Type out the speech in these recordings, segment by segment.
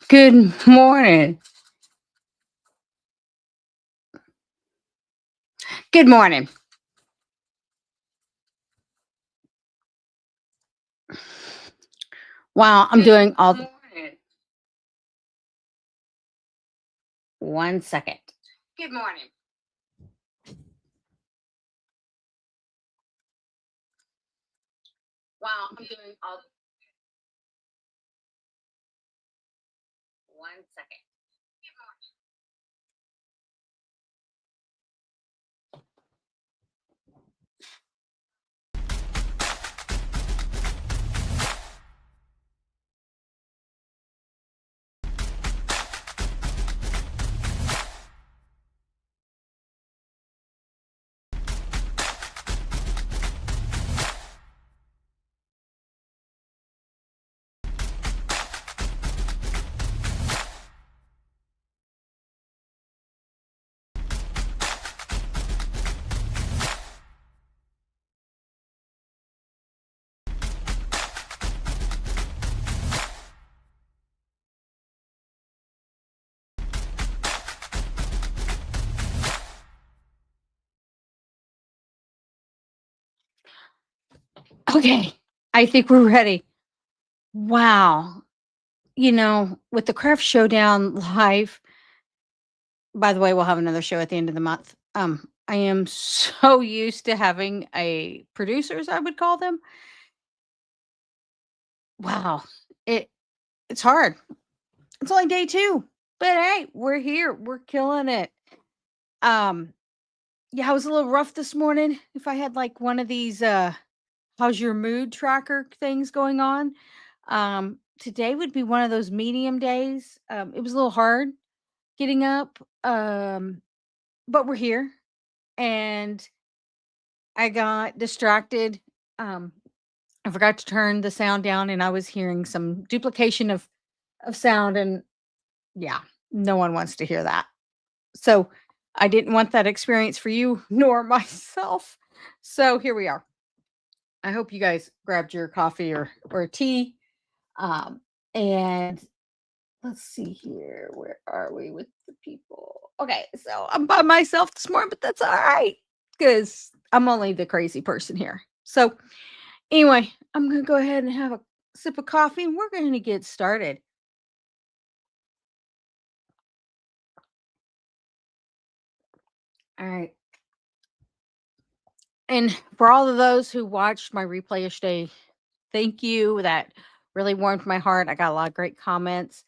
Good morning. Good morning. Wow, I'm doing all morning. 1 second. Good morning. Wow, I'm doing all 1 second. Okay, I think we're ready. Wow. With the craft showdown live, by the way, we'll have another show at the end of the month. I am so used to having a producers, I would call them. Wow. It it's hard. It's only day 2. But hey, we're here. We're killing it. Um Yeah, I was a little rough this morning. If I had like one of these how's your mood tracker things going on. Today would be one of those medium days. It was a little hard getting up. But we're here and I got distracted. Um I forgot to turn the sound down and I was hearing some duplication of sound and yeah, no one wants to hear that. So I didn't want that experience for you nor myself. So here we are. I hope you guys grabbed your coffee or tea. And let's see here. Where are we with the people? Okay, so I'm by myself this morning, but that's all right because I'm only the crazy person here. So anyway, I'm gonna go ahead and have a sip of coffee and we're gonna get started. All right. And for all of those who watched my replay yesterday, thank you. That really warmed my heart. I got a lot of great comments.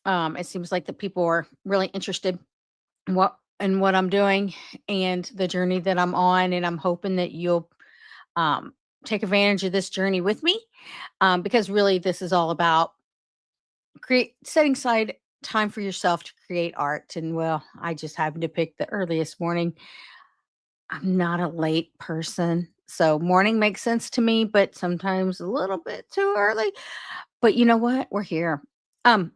It seems like the people are really interested in what I'm doing and the journey that I'm on, and I'm hoping that you'll um, take advantage of this journey with me, because really this is all about create setting aside time for yourself to create art. And well, I just happened to pick the earliest morning. I'm not a late person, so morning makes sense to me, but sometimes a little bit too early. But you know what? We're here. Um,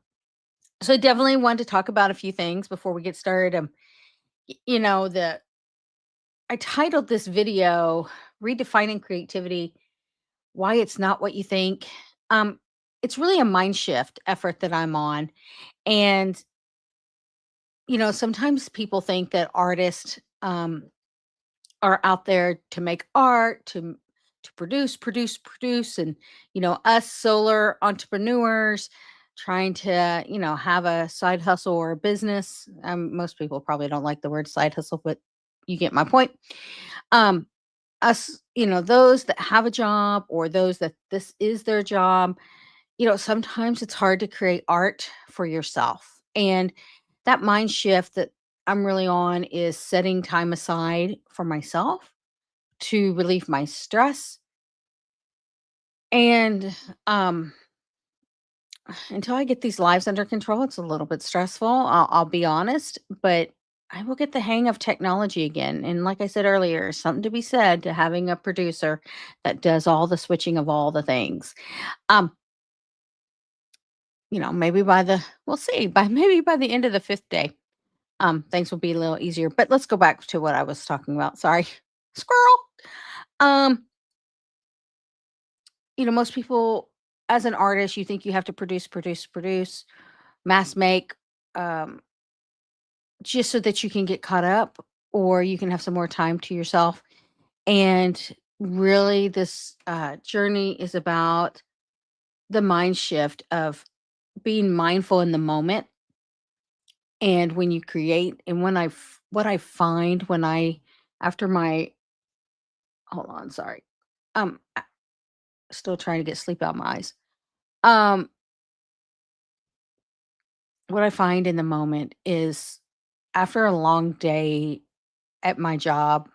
so I definitely wanted to talk about a few things before we get started. The I titled this video Redefining Creativity, Why It's Not What You Think. Um, it's really a mind shift effort that I'm on. And, sometimes people think that artists are out there to make art, to produce, and us solar entrepreneurs trying to have a side hustle or a business. Most people probably don't like the word side hustle, but you get my point. Um, us, those that have a job or those that this is their job, sometimes it's hard to create art for yourself. And that mind shift that I'm really on is setting time aside for myself to relieve my stress. And until I get these lives under control, it's a little bit stressful. I'll be honest, but I will get the hang of technology again. And like I said earlier, something to be said to having a producer that does all the switching of all the things. Um, maybe we'll see, maybe by the end of the fifth day, things will be a little easier. But let's go back to what I was talking about. Sorry, squirrel. Um, most people, as an artist, you think you have to produce, produce, produce. mass make, um, just so that you can get caught up or you can have some more time to yourself. And really, this journey is about the mind shift of being mindful in the moment. And when you create, and what I find when I, after my, hold on, sorry, still trying to get sleep out my eyes. Um, what I find in the moment is after a long day at my job,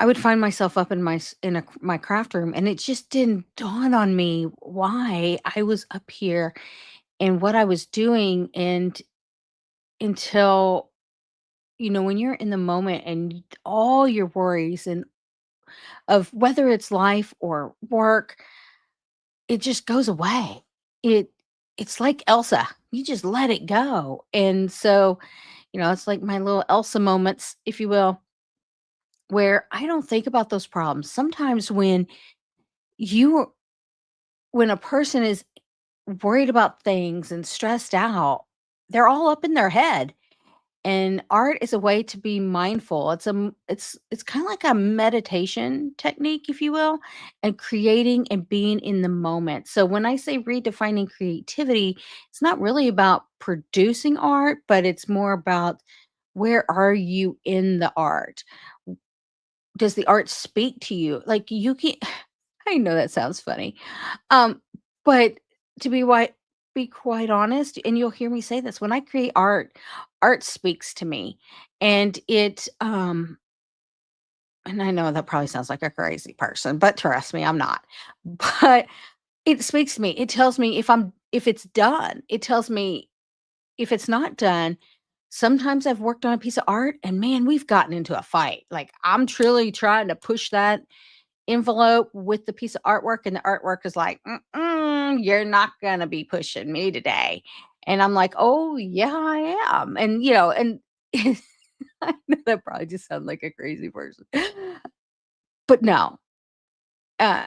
I would find myself up in my craft room, and it just didn't dawn on me why I was up here and what I was doing, and until, when you're in the moment and all your worries and of whether it's life or work, it just goes away. It it's like Elsa. You just let it go. And so, it's like my little Elsa moments, if you will, where I don't think about those problems. Sometimes you when a person is worried about things and stressed out, they're all up in their head. And art is a way to be mindful. It's kind of like a meditation technique, if you will, and creating and being in the moment. So when I say redefining creativity, it's not really about producing art, but it's more about where are you in the art? Does the art speak to you? Like you can I know that sounds funny. Um, but to be quite honest, and you'll hear me say this, when I create art, art speaks to me. And and I know that probably sounds like a crazy person, but trust me, I'm not. But it speaks to me. It tells me if it's done. It tells me if it's not done. Sometimes I've worked on a piece of art and man, we've gotten into a fight. Like I'm truly trying to push that envelope with the piece of artwork, and the artwork is like, "Mm-mm, you're not gonna be pushing me today." And I'm like, "Oh, yeah, I am." And, and I know that probably just sounds like a crazy person. But no, uh,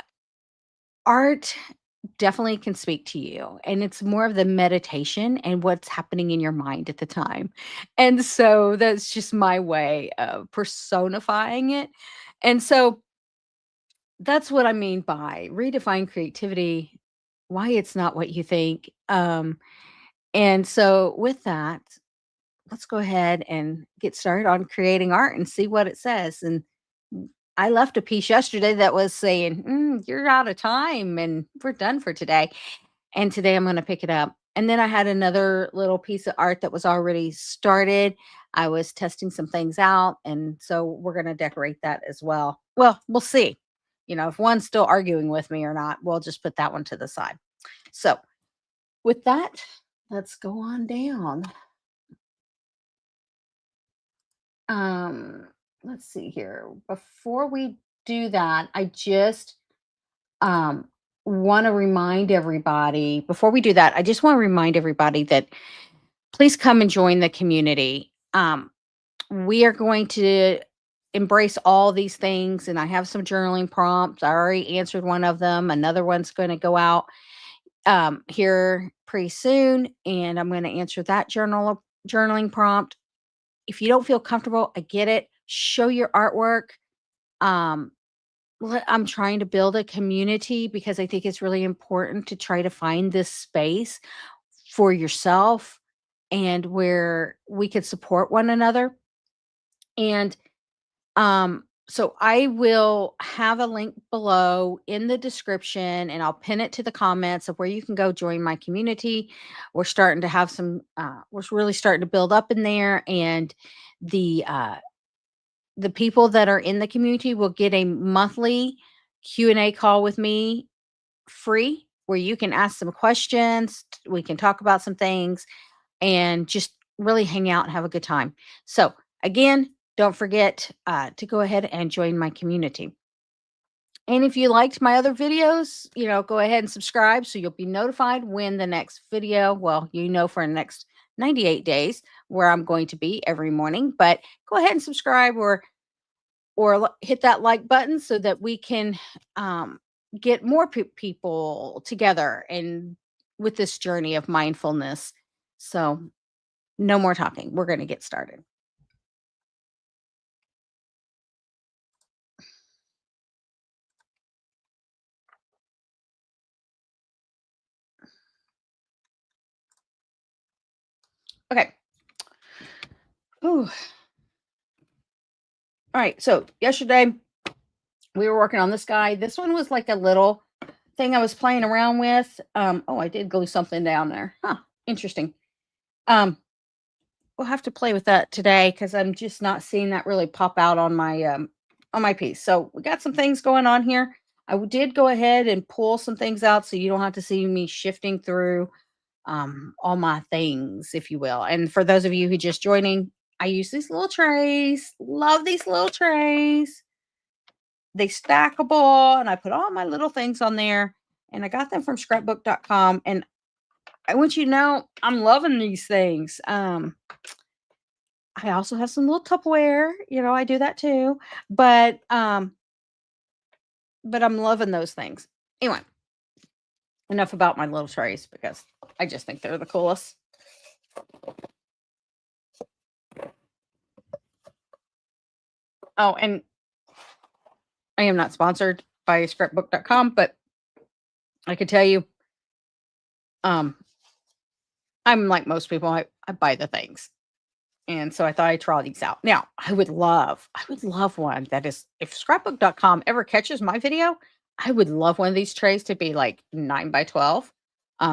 art definitely can speak to you, and it's more of the meditation and what's happening in your mind at the time. And so that's just my way of personifying it. And so that's what I mean by redefine creativity, why it's not what you think. And so with that, let's go ahead and get started on creating art and see what it says. And I left a piece yesterday that was saying, you're out of time and we're done for today. And today I'm going to pick it up. And then I had another little piece of art that was already started. I was testing some things out. And so we're going to decorate that as well. Well, we'll see. If one's still arguing with me or not, we'll just put that one to the side. So with that, let's go on down. Um, let's see here. Before we do that, I just um want to remind everybody, before we do that, I just want to remind everybody that please come and join the community. We are going to embrace all these things, and I have some journaling prompts. I already answered one of them. Another one's going to go out here pretty soon, and I'm going to answer that journaling prompt. If you don't feel comfortable, I get it. Show your artwork. Um, I'm trying to build a community because I think it's really important to try to find this space for yourself and where we could support one another. And so I will have a link below in the description and I'll pin it to the comments of where you can go join my community. We're starting to have we're really starting to build up in there, and the uh the people that are in the community will get a monthly Q&A call with me free where you can ask some questions, we can talk about some things and just really hang out and have a good time. So, again, don't forget to go ahead and join my community. And if you liked my other videos, go ahead and subscribe so you'll be notified when the next video, well, for the next 98 days where I'm going to be every morning. But go ahead and subscribe or hit that like button so that we can um, get more people together and with this journey of mindfulness. So, no more talking. We're going to get started. Okay. Ooh. All right. So, yesterday we were working on this guy. This one was like a little thing I was playing around with. Oh, I did glue something down there. Huh. Interesting. Um, we'll have to play with that today because I'm just not seeing that really pop out on my piece. So we got some things going on here. Did go ahead and pull some things out so you don't have to see me shifting through all my things, if you will. And for those of you who just joining, I use these little trays. Love these little trays. They stackable, and I put all my little things on there. And I got them from scrapbook.com. And I want you to know I'm loving these things. I also have some little Tupperware, I do that too. But I'm loving those things. Anyway, enough about my little trays because I just think they're the coolest. Oh, and I am not sponsored by scrapbook.com, but I could tell you, um, I'm like most people, I buy the things. And so I thought I'd try these out. Now, I would love one that is, if scrapbook.com ever catches my video, I would love one of these trays to be like 9 by 12.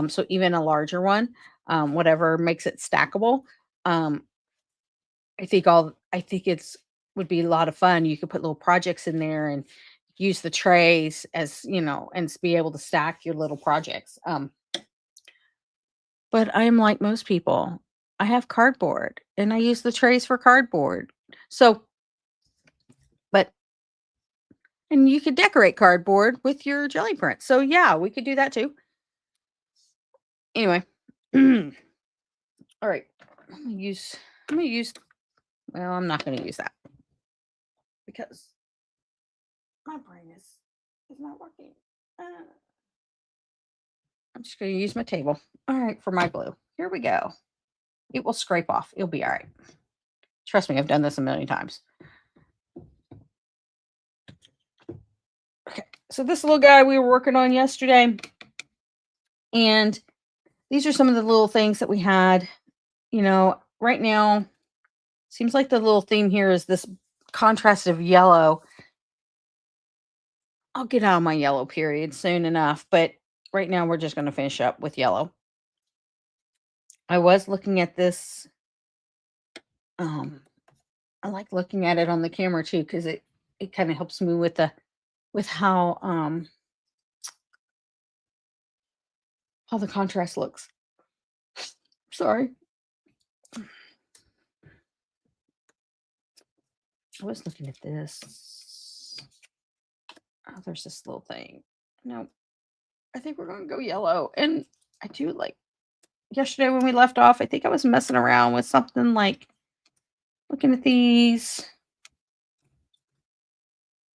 So even a larger one, whatever makes it stackable. Um, I think it's would be a lot of fun. You could put little projects in there and use the trays as, and be able to stack your little projects. But I'm like most people. I have cardboard and I use the trays for cardboard. So, but and you could decorate cardboard with your jelly print. So yeah, we could do that too. Anyway. All right. I'm gonna use well, I'm not gonna use that because my brain is not working. Uh, I'm just gonna use my table. All right, for my glue. Here we go. It will scrape off. It'll be all right. Trust me, I've done this a million times. Okay, so this little guy we were working on yesterday, and these are some of the little things that we had. Right now, seems like the little theme here is this contrast of yellow. I'll get out of my yellow period soon enough, but right now we're just going to finish up with yellow. I was looking at this. I like looking at it on the camera too because it kind of helps me with how the contrast looks. Sorry. I was looking at this. Oh, there's this little thing. No, I think we're going to go yellow. And I do like yesterday when we left off, I think I was messing around with something like looking at these.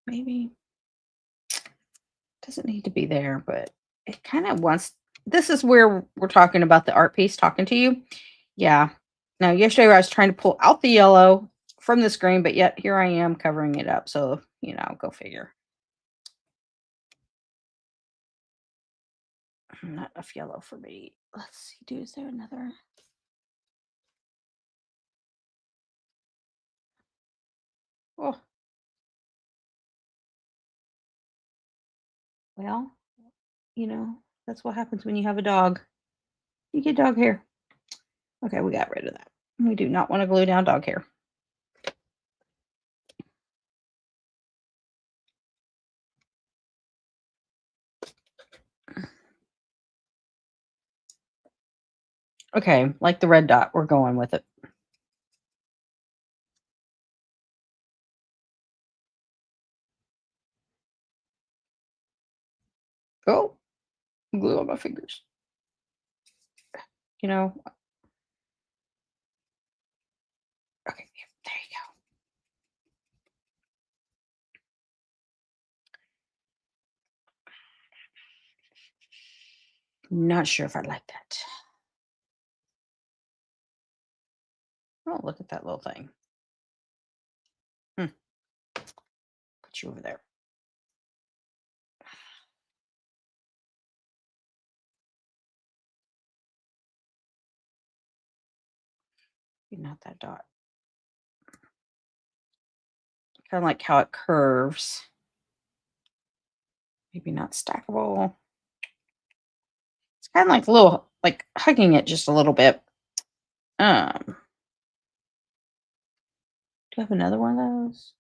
Maybe doesn't need to be there, but it kind of wants. This is where we're talking about the art piece talking to you. Yeah. Now, yesterday I was trying to pull out the yellow from the screen, but yet here I am covering it up. So, go figure. Not enough yellow for me. Let's see. Is there another? Oh, well, that's what happens when you have a dog. You get dog hair. Okay, we got rid of that. We do not want to glue down dog hair. Okay, like the red dot, we're going with it. Oh, glue on my fingers. Okay, there you go. Not sure if I like that. Oh, look at that little thing. Hmm. Put you over there. Maybe not that dot. Kind of like how it curves. Maybe not stackable. It's kind of like a little, like hugging it just a little bit. Do I have another one of those?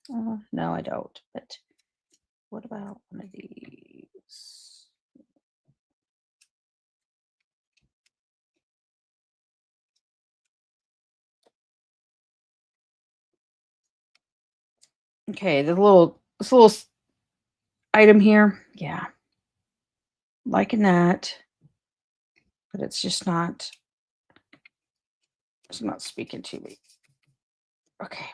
No, I don't. But what about one of these? Okay, this little item here. Yeah, liking that, but it's not speaking to me. Okay,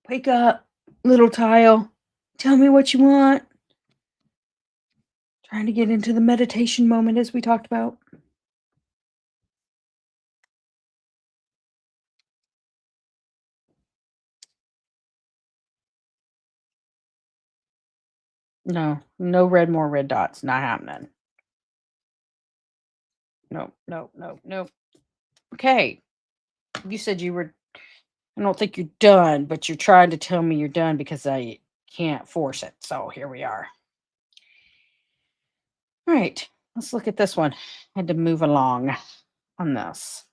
wake up, little tile. Tell me what you want. Trying to get into the meditation moment as we talked about. No, no more red dots. Not happening. Nope, nope, nope, nope. Okay. You said you were, I don't think you're done, but you're trying to tell me you're done because I can't force it. So here we are. All right. Let's look at this one. I had to move along on this.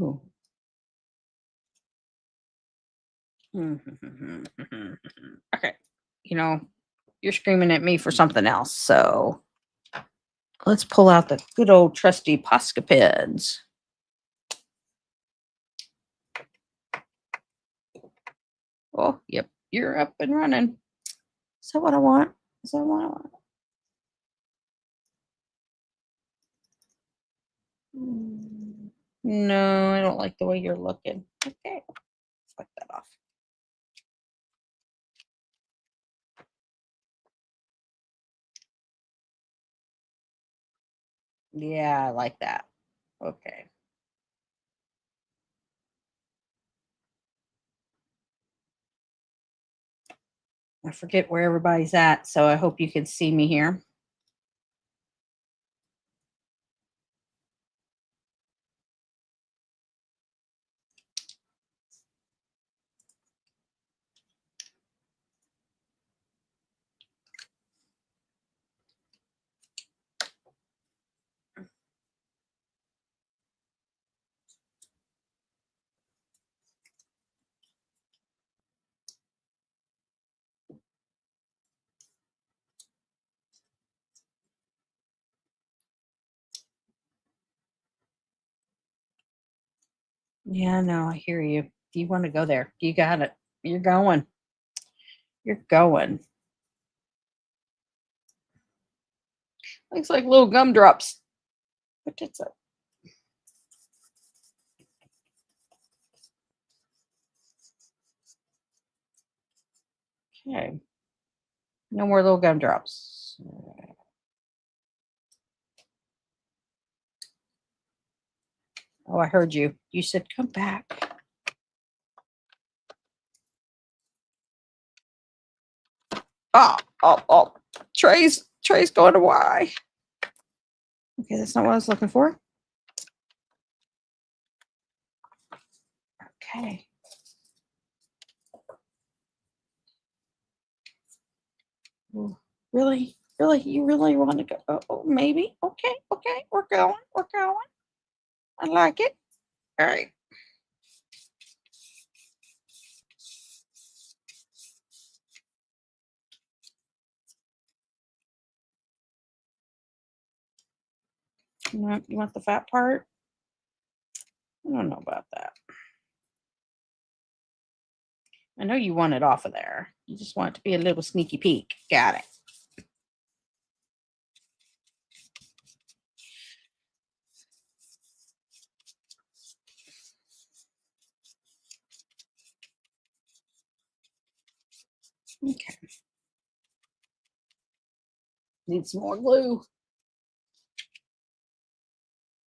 Ooh. Okay. You know, you're screaming at me for something else. So let's pull out the good old trusty Posca pens. Oh, yep. You're up and running. Is that what I want? Is that what I want? No, I don't like the way you're looking. Okay. Fuck that off. Yeah, I like that. Okay. I forget where everybody's at, so I hope you can see me here. Yeah, no, I hear you. Do you want to go there? You got it. You're going. You're going. Looks like little gumdrops. What is it? Okay. No more little gumdrops. Oh, I heard you. You said come back. Oh, oh, oh. Trey's going to Y. Okay, that's not what I was looking for. Okay. Ooh, really? Really? You really want to go? Oh, maybe. Okay, okay. We're going. We're going. I like it. All right. You want the fat part? I don't know about that. I know you want it off of there. You just want it to be a little sneaky peek. Got it. Okay. Need some more glue.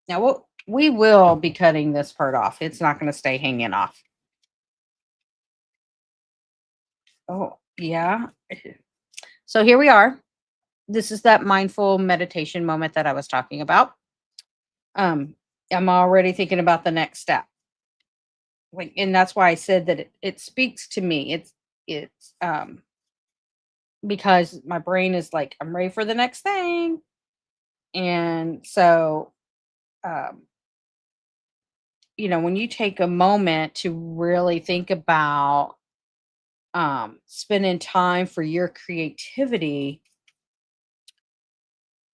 Now we will be cutting this part off. It's not going to stay hanging off. Oh, yeah. So here we are. This is that mindful meditation moment that I was talking about. Um, I'm already thinking about the next step. Like, and that's why I said that it speaks to me. It's because my brain is like, I'm ready for the next thing. And so um, when you take a moment to really think about spending time for your creativity,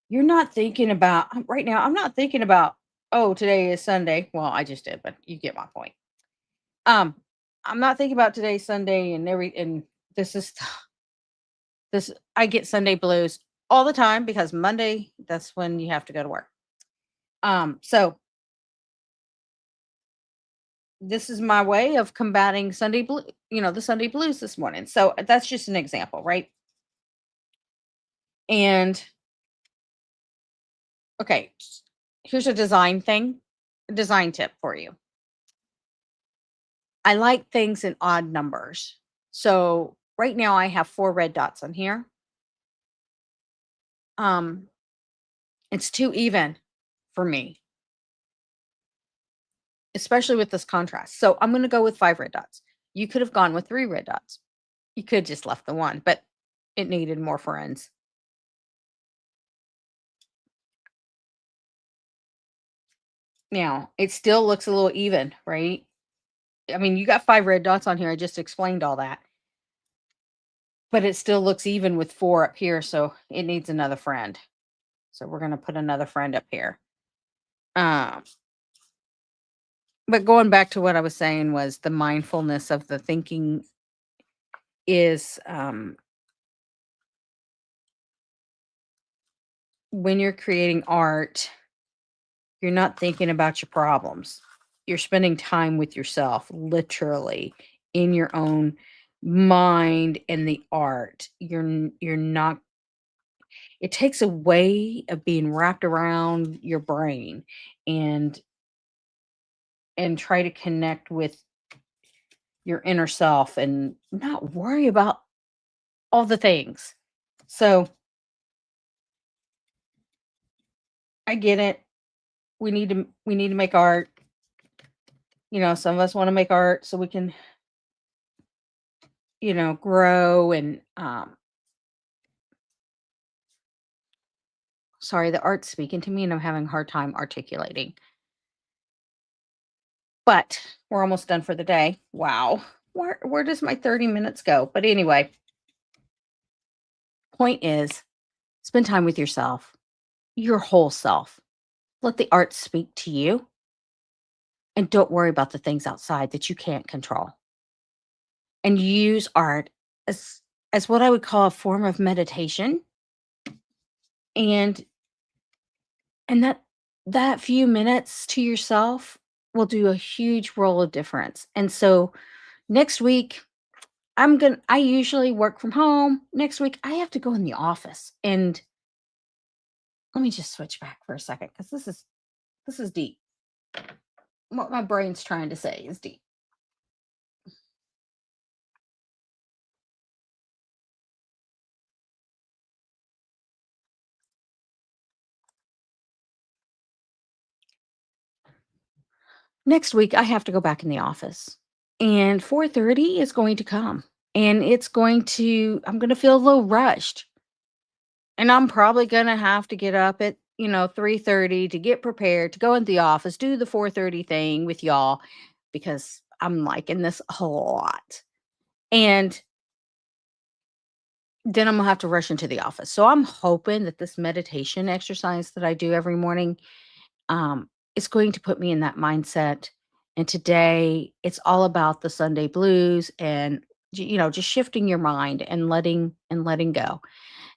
you're not thinking about right now. I'm not thinking about, oh, today is Sunday. Well, I just did, but you get my point. Um, I'm not thinking about today's Sunday and this is this I get Sunday blues all the time because Monday, that's when you have to go to work. So this is my way of combating the Sunday blues this morning. So that's just an example, right? And okay, here's a design tip for you. I like things in odd numbers. So right now I have 4 red dots on here. Um, it's too even for me, especially with this contrast. So I'm going to go with 5 red dots. You could have gone with 3 red dots. You could just left the one, but it needed more friends. Now, it still looks a little even, right? I mean, you got 5 red dots on here. I just explained all that. But it still looks even with 4 up here, so it needs another friend. So we're going to put another friend up here. Um, but going back to what I was saying was the mindfulness of the thinking is when you're creating art, you're not thinking about your problems. You're spending time with yourself, literally in your own mind and the art. You're not it takes a way of being wrapped around your brain and try to connect with your inner self and not worry about all the things. So I get it. We need to make art. Some of us want to make art so we can, grow and sorry, the art's speaking to me and I'm having a hard time articulating. But we're almost done for the day. Wow. Where does my 30 minutes go? But anyway, point is spend time with yourself, your whole self. Let the art speak to you and don't worry about the things outside that you can't control. And use art as what I would call a form of meditation. And that few minutes to yourself will do a huge role of difference. And so next week I usually work from home. Next week I have to go in the office. And let me just switch back for a second cuz this is deep. What my brain's trying to say is deep. Next week I have to go back in the office. And 4:30 is going to come. And I'm going to feel a little rushed. And I'm probably going to have to get up at 3:30 to get prepared to go into the office, do the 4:30 thing with y'all because I'm liking this a whole lot. And then I'm gonna have to rush into the office. So I'm hoping that this meditation exercise that I do every morning is going to put me in that mindset. And today it's all about the Sunday blues and just shifting your mind and letting go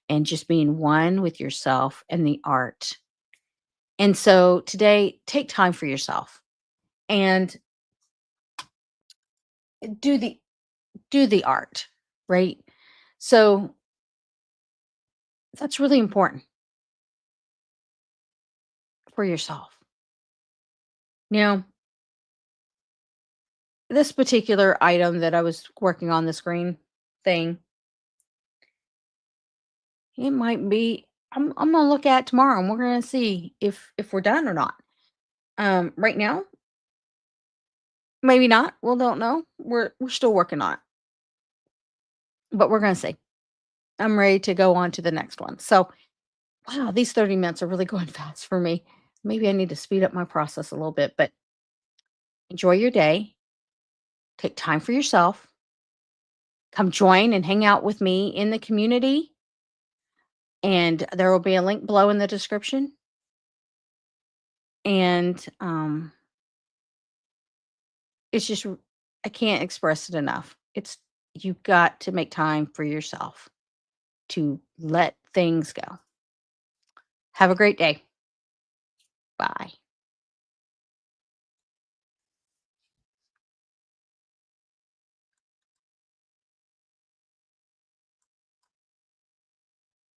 and just being one with yourself and the art. And so today take time for yourself and do the art, right? So That's really important for yourself. Now, this particular item that I was working on, the screen thing, it might be I'm gonna look at tomorrow and we're gonna see if we're done or not. Right now, maybe not. We don't know. We're still working on it, but we're gonna see. I'm ready to go on to the next one. So, wow, these 30 minutes are really going fast for me. Maybe I need to speed up my process a little bit, but enjoy your day. Take time for yourself. Come join and hang out with me in the community. And there will be a link below in the description. And it's just, I can't express it enough. It's, you've got to make time for yourself to let things go. Have a great day. Bye.